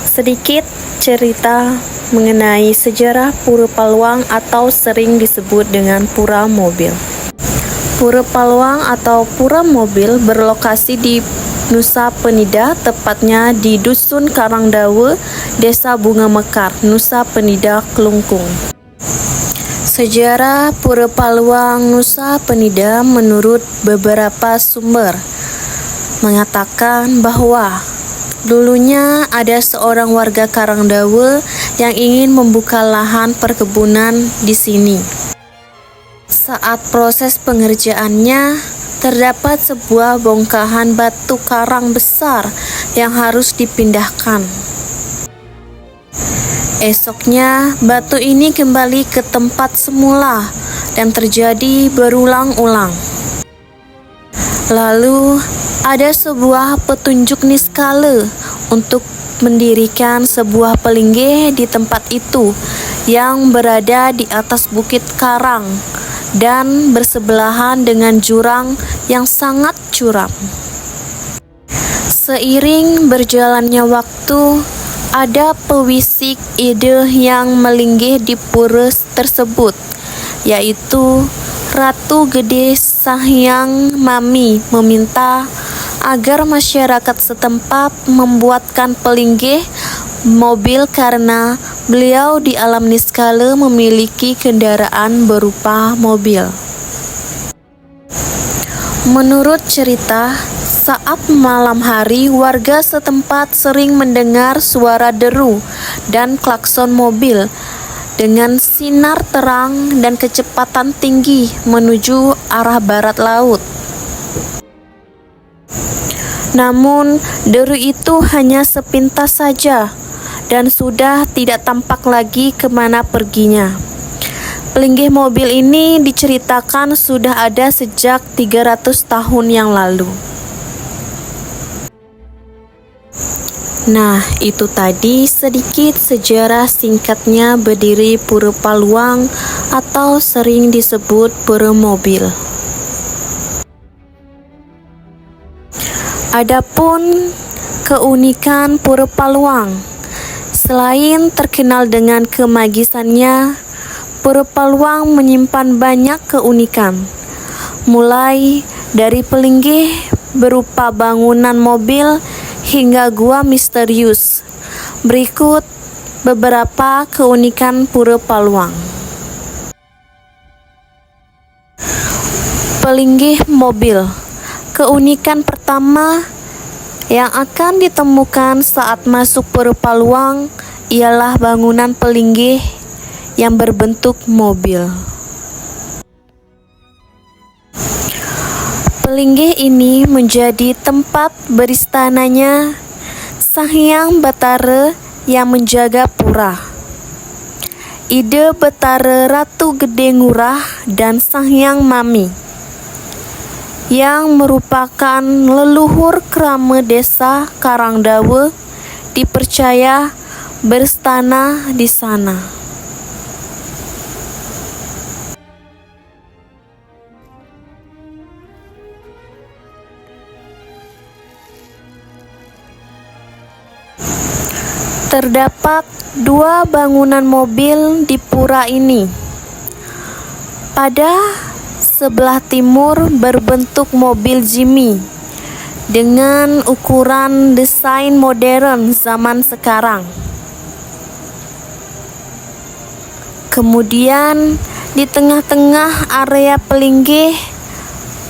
Sedikit cerita mengenai sejarah Pura Paluang atau sering disebut dengan Pura Mobil. Pura Paluang atau Pura Mobil berlokasi di Nusa Penida, tepatnya di Dusun Karangdawa, Desa Bunga Mekar, Nusa Penida, Kelungkung. Sejarah Pura Paluang Nusa Penida menurut beberapa sumber mengatakan bahwa dulunya ada seorang warga Karangdawa yang ingin membuka lahan perkebunan di sini. Saat proses pengerjaannya, terdapat sebuah bongkahan batu karang besar yang harus dipindahkan. Esoknya, batu ini kembali ke tempat semula dan terjadi berulang-ulang. Lalu, ada sebuah petunjuk niskala untuk mendirikan sebuah pelinggih di tempat itu yang berada di atas bukit karang dan bersebelahan dengan jurang yang sangat curam. Seiring berjalannya waktu, ada pewisik ide yang melinggih di pura tersebut, yaitu Ratu Gede Sahyang Mami meminta agar masyarakat setempat membuatkan pelinggih mobil karena beliau di alam niskala memiliki kendaraan berupa mobil. Menurut cerita, saat malam hari warga setempat sering mendengar suara deru dan klakson mobil dengan sinar terang dan kecepatan tinggi menuju arah barat laut. Namun, deru itu hanya sepintas saja dan sudah tidak tampak lagi kemana perginya. Pelinggih mobil ini diceritakan sudah ada sejak 300 tahun yang lalu. Nah, itu tadi sedikit sejarah singkatnya berdiri Pura Paluang atau sering disebut Pura Mobil. Adapun keunikan Pura Paluang, selain terkenal dengan kemagisannya, Pura Paluang menyimpan banyak keunikan, mulai dari pelinggih berupa bangunan mobil hingga gua misterius. Berikut beberapa keunikan Pura Paluang. Pelinggih mobil. Keunikan pertama yang akan ditemukan saat masuk Pura Paluang ialah bangunan pelinggih yang berbentuk mobil. Pelinggih ini menjadi tempat beristananya Sanghyang Bathara yang menjaga pura. Ide Bathara Ratu Gede Ngurah dan Sanghyang Mami yang merupakan leluhur krama desa Karangdawa dipercaya beristana di sana. Terdapat 2 bangunan mobil di pura ini. Pada sebelah timur berbentuk mobil Jimmy dengan ukuran desain modern zaman sekarang. Kemudian di tengah-tengah area pelinggih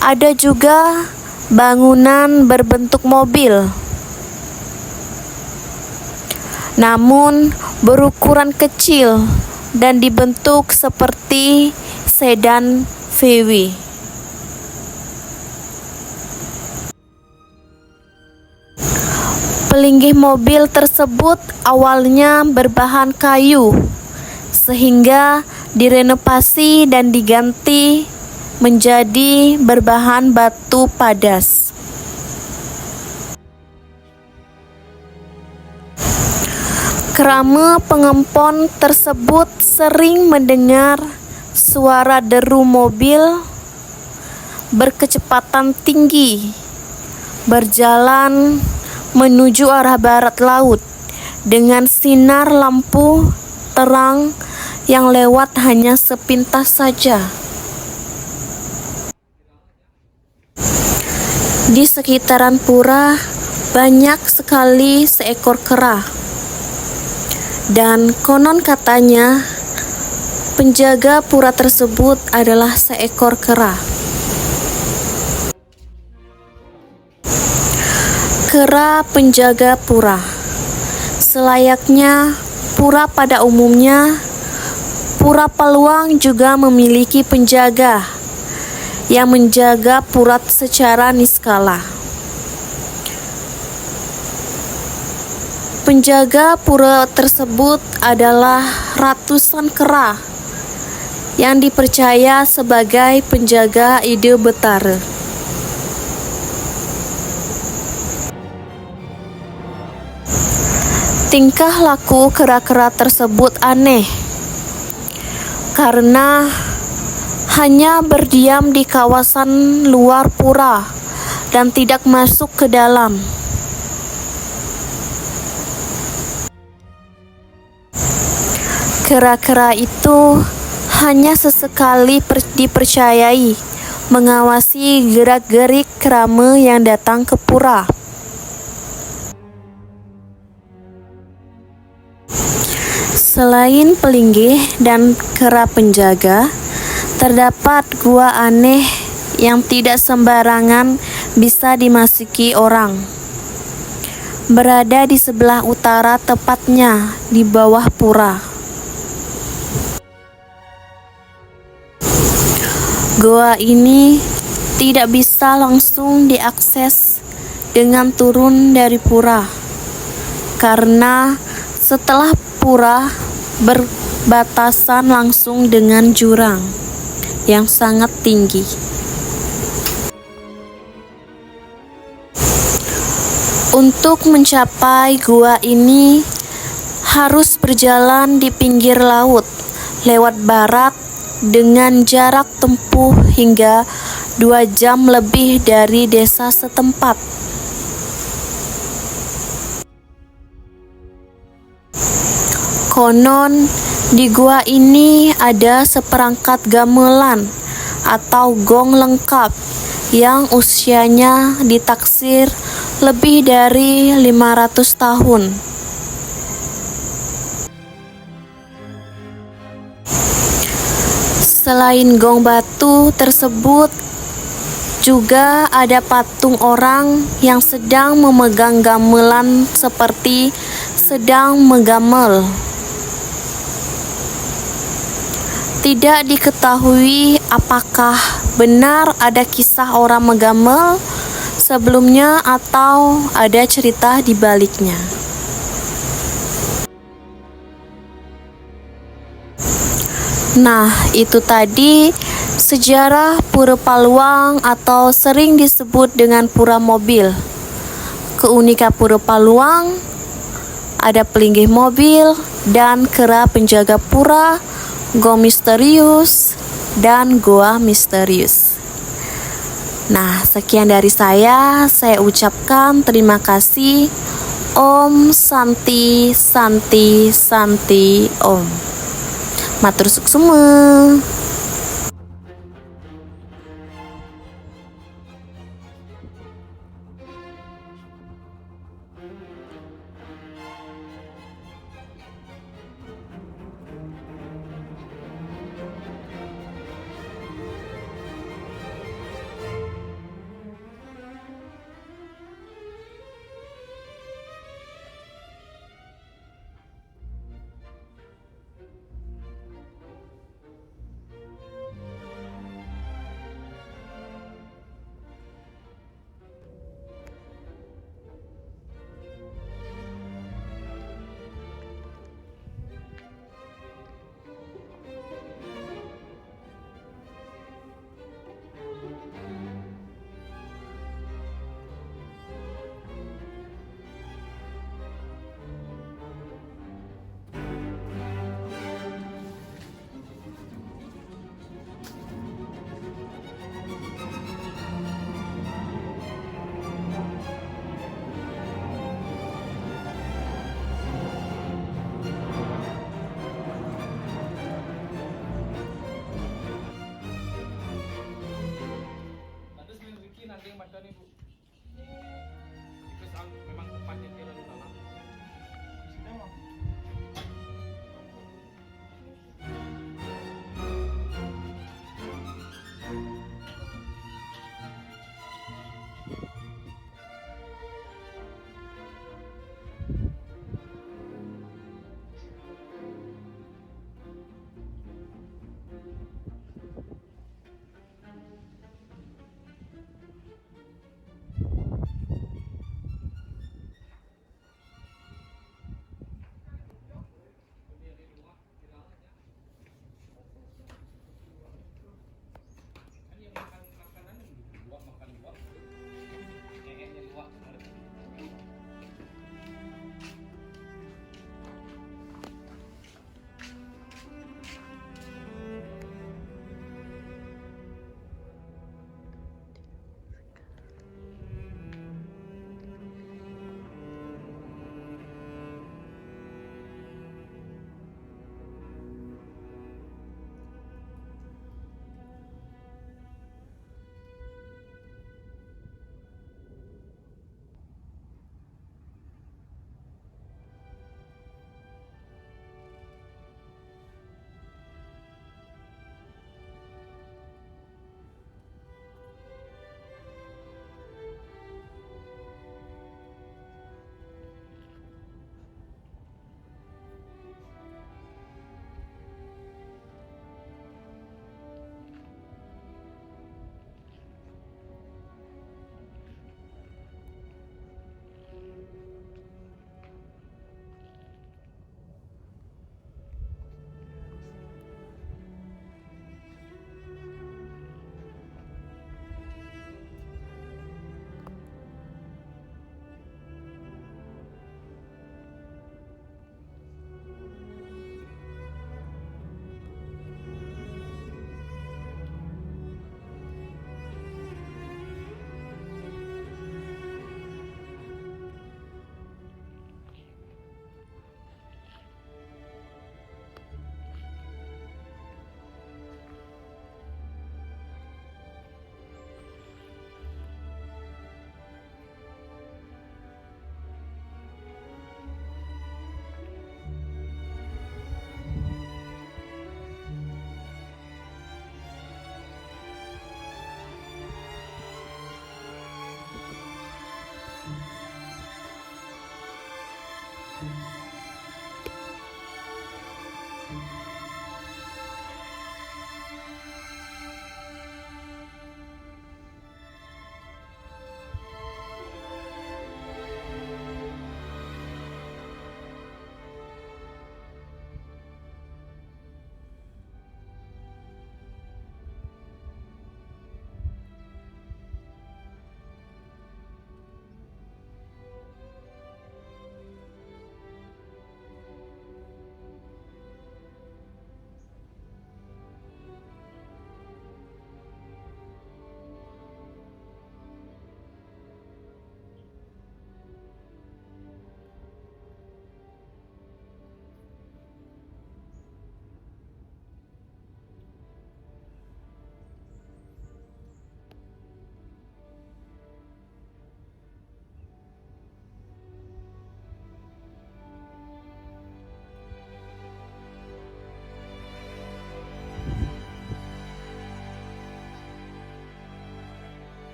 ada juga bangunan berbentuk mobil, namun berukuran kecil dan dibentuk seperti sedan VW. Pelinggih mobil tersebut awalnya berbahan kayu, sehingga direnovasi dan diganti menjadi berbahan batu padas. Krama pengempon tersebut sering mendengar suara deru mobil berkecepatan tinggi berjalan menuju arah barat laut dengan sinar lampu terang yang lewat hanya sepintas saja. Di sekitaran pura banyak sekali seekor kera, dan konon katanya penjaga pura tersebut adalah seekor kera. Kera penjaga pura. Selayaknya pura pada umumnya, Pura Paluang juga memiliki penjaga yang menjaga pura secara niskala. Penjaga pura tersebut adalah ratusan kera yang dipercaya sebagai penjaga ide betara. Tingkah laku kera-kera tersebut aneh karena hanya berdiam di kawasan luar pura dan tidak masuk ke dalam. Kera-kera itu hanya sesekali dipercayai mengawasi gerak-gerik kerama yang datang ke pura. Selain pelinggih dan kera penjaga, terdapat gua aneh yang tidak sembarangan bisa dimasuki orang. Berada di sebelah utara, tepatnya di bawah pura. Gua ini tidak bisa langsung diakses dengan turun dari pura, karena setelah pura berbatasan langsung dengan jurang yang sangat tinggi. Untuk mencapai gua ini harus berjalan di pinggir laut lewat barat dengan jarak tempuh hingga 2 jam lebih dari desa setempat. Konon di gua ini ada seperangkat gamelan atau gong lengkap yang usianya ditaksir lebih dari 500 tahun. Selain gong batu tersebut, juga ada patung orang yang sedang memegang gamelan seperti sedang menggamel. Tidak diketahui apakah benar ada kisah orang menggamel sebelumnya atau ada cerita di baliknya. Nah, itu tadi sejarah Pura Paluang atau sering disebut dengan Pura Mobil. Keunikan Pura Paluang, ada pelinggih mobil dan kera penjaga pura, gong misterius, dan goa misterius. Nah, sekian dari saya ucapkan terima kasih. Om Santi Santi Santi Om. Matur suksema.